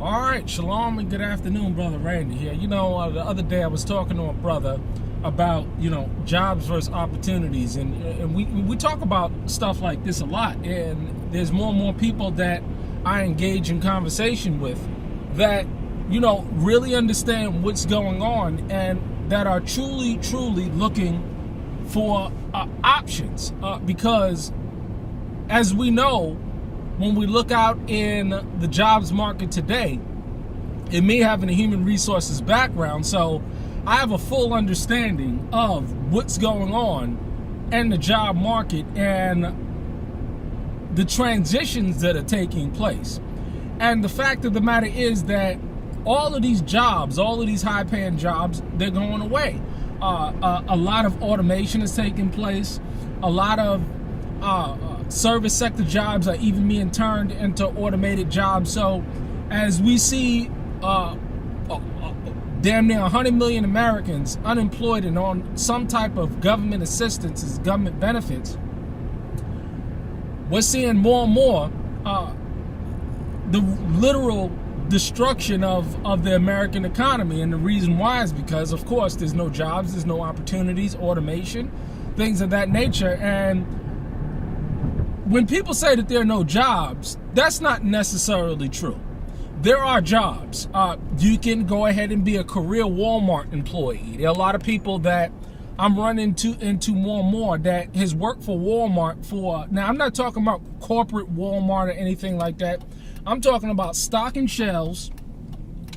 All right, shalom and good afternoon, Brother Randy here. The other day I was talking to a brother about, jobs versus opportunities. And we talk about stuff like this a lot. And there's more and more people that I engage in conversation with that, really understand what's going on and that are truly looking for options. Because as we know, when we look out in the jobs market today, it may have a human resources background, so I have a full understanding of what's going on in the job market and the transitions that are taking place. And the fact of the matter is that all of these jobs, all of these high-paying jobs, they're going away. A lot of automation is taking place. A lot of service sector jobs are even being turned into automated jobs. So as we see damn near 100 million Americans unemployed and on some type of government assistance, as government benefits, we're seeing more and more the literal destruction of the American economy. And the reason why is because, of course, there's no jobs, there's no opportunities, automation, things of that nature. And when people say that there are no jobs, that's not necessarily true. There are jobs. You can go ahead and be a career Walmart employee. There are a lot of people that I'm running into more and more that has worked for Walmart for, now I'm not talking about corporate Walmart or anything like that. I'm talking about stocking shelves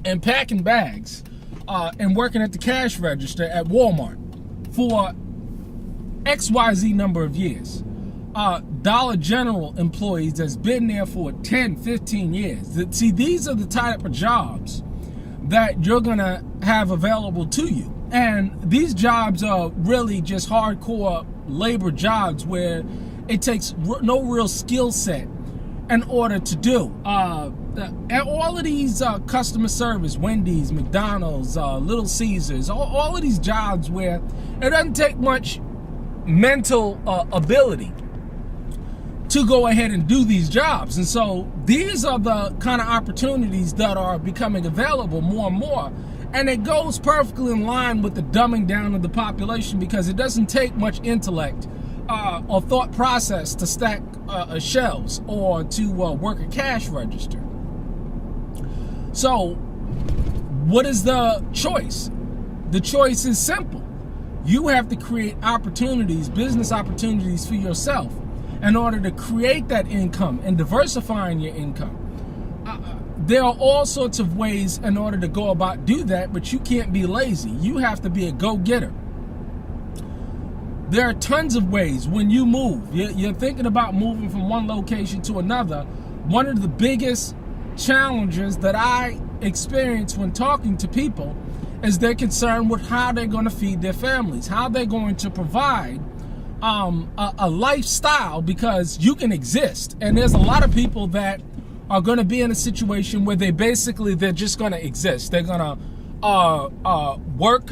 and packing bags and working at the cash register at Walmart for XYZ number of years. Dollar General employees that's been there for 10, 15 years. See, these are the type of jobs that you're gonna have available to you. And these jobs are really just hardcore labor jobs where it takes no real skill set in order to do. And all of these customer service, Wendy's, McDonald's, Little Caesars, all of these jobs where it doesn't take much mental ability to go ahead and do these jobs. And so these are the kind of opportunities that are becoming available more and more. And it goes perfectly in line with the dumbing down of the population, because it doesn't take much intellect or thought process to stack shelves or to work a cash register. So what is the choice? The choice is simple. You have to create opportunities, business opportunities for yourself in order to create that income and diversifying your income. There are all sorts of ways in order to go about do that, but you can't be lazy. You have to be a go-getter. There are tons of ways when you move. You're thinking about moving from one location to another. One of the biggest challenges that I experience when talking to people is they're concerned with how they're going to feed their families, how they're going to provide a lifestyle, because you can exist. And there's a lot of people that are going to be in a situation where they're just going to exist. They're going to work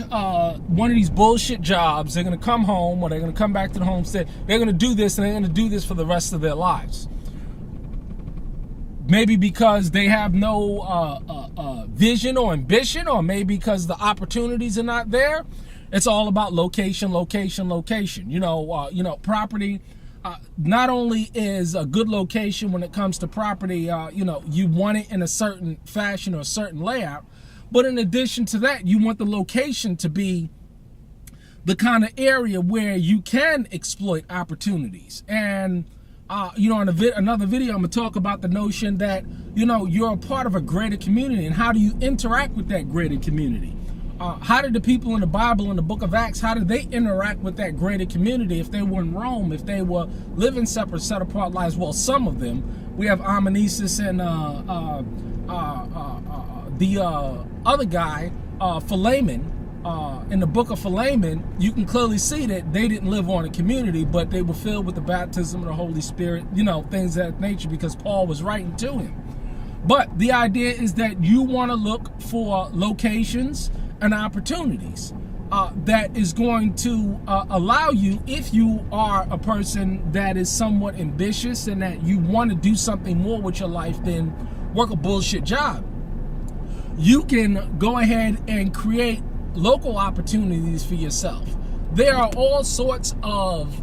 one of these bullshit jobs. They're going to come home, or they're going to come back to the homestead. They're going to do this, and they're going to do this for the rest of their lives. Maybe because they have no vision or ambition, or maybe because the opportunities are not there. It's all about location. Property. Not only is a good location when it comes to property, you want it in a certain fashion or a certain layout, but in addition to that, you want the location to be the kind of area where you can exploit opportunities. And in another video, I'm gonna talk about the notion that you're a part of a greater community, and how do you interact with that greater community? How did the people in the Bible, in the book of Acts, how did they interact with that greater community if they were in Rome, if they were living separate, set apart lives? Well, some of them. We have Amnesis and the other guy, Philemon. In the book of Philemon, you can clearly see that they didn't live on a community, but they were filled with the baptism of the Holy Spirit, things of that nature, because Paul was writing to him. But the idea is that you want to look for locations and opportunities that is going to allow you, if you are a person that is somewhat ambitious and that you want to do something more with your life than work a bullshit job. you can go ahead and create local opportunities for yourself. There are all sorts of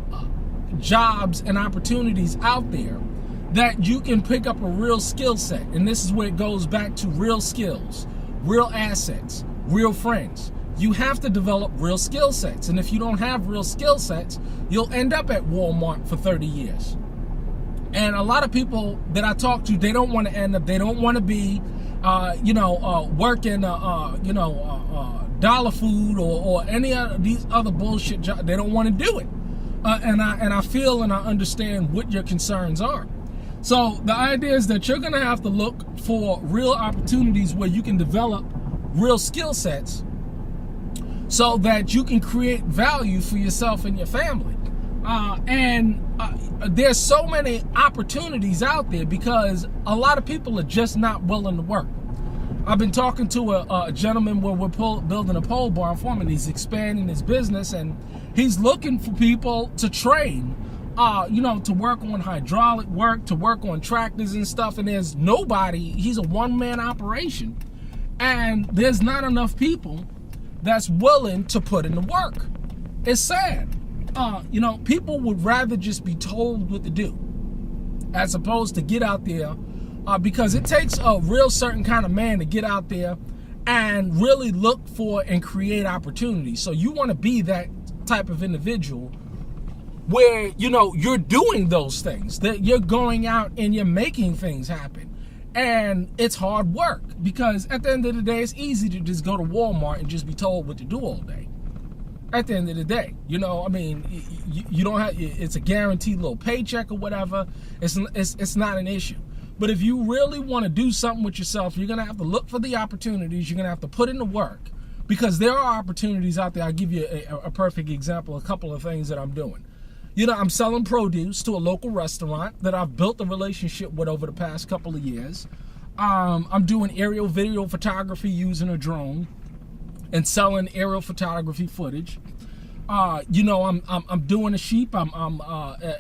jobs and opportunities out there that you can pick up a real skill set. And this is where it goes back to real skills, real assets, real friends. You have to develop real skill sets. And if you don't have real skill sets, you'll end up at Walmart for 30 years. And a lot of people that I talk to, they don't want to end up, they don't want to be, working, dollar food or any of these other bullshit jobs. They don't want to do it. And I feel and I understand what your concerns are. So the idea is that you're going to have to look for real opportunities where you can develop real skill sets so that you can create value for yourself and your family. There's so many opportunities out there because a lot of people are just not willing to work. I've been talking to a gentleman where we're building a pole barn for him, and he's expanding his business, and he's looking for people to train, to work on hydraulic work, to work on tractors and stuff, and there's nobody. He's a one-man operation, and there's not enough people that's willing to put in the work. It's sad. People would rather just be told what to do as opposed to get out there, because it takes a real certain kind of man to get out there and really look for and create opportunities. So you want to be that type of individual where, you're doing those things, that you're going out and you're making things happen. And it's hard work because at the end of the day, it's easy to just go to Walmart and just be told what to do all day. At the end of the day, you don't have, it's a guaranteed little paycheck or whatever. It's not an issue. But if you really want to do something with yourself, you're going to have to look for the opportunities. You're going to have to put in the work because there are opportunities out there. I'll give you a perfect example, a couple of things that I'm doing. I'm selling produce to a local restaurant that I've built a relationship with over the past couple of years. I'm doing aerial video photography using a drone and selling aerial photography footage. I'm doing a sheep. I'm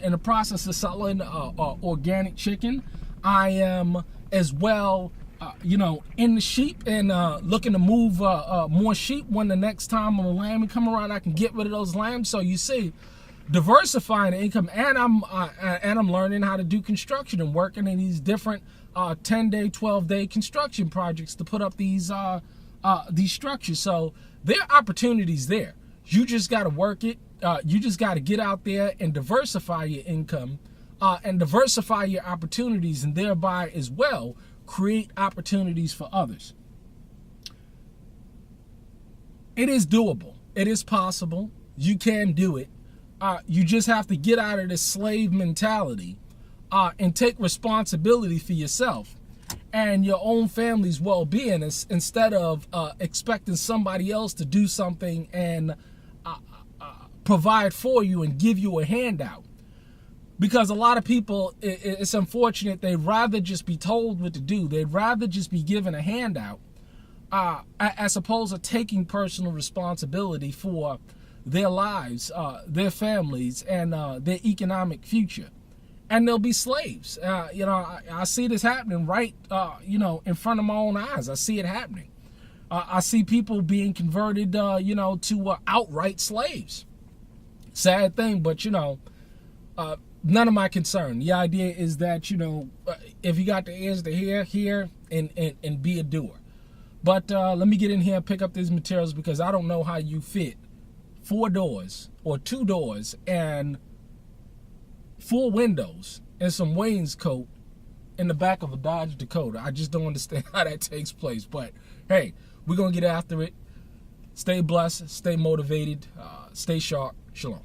in the process of selling organic chicken. I am as well, in the sheep and looking to move more sheep when the next time a lamb come around, I can get rid of those lambs. So you see, diversifying the income, and I'm learning how to do construction and working in these different 10-day, 12-day construction projects to put up these structures. So there are opportunities there. You just got to work it. You just got to get out there and diversify your income and diversify your opportunities, and thereby as well create opportunities for others. It is doable. It is possible. You can do it. You just have to get out of this slave mentality and take responsibility for yourself and your own family's well-being instead of expecting somebody else to do something and provide for you and give you a handout. Because a lot of people, it's unfortunate, they'd rather just be told what to do. They'd rather just be given a handout as opposed to taking personal responsibility for their lives, their families, and their economic future. And they'll be slaves. I see this happening right, in front of my own eyes. I see it happening. I see people being converted, to outright slaves. Sad thing, but, none of my concern. The idea is that, if you got the ears to hear and be a doer. But let me get in here and pick up these materials because I don't know how you fit 4 doors or 2 doors and 4 windows and some wainscot in the back of a Dodge Dakota. I just don't understand how that takes place. But hey, we're going to get after it. Stay blessed, stay motivated, stay sharp. Shalom.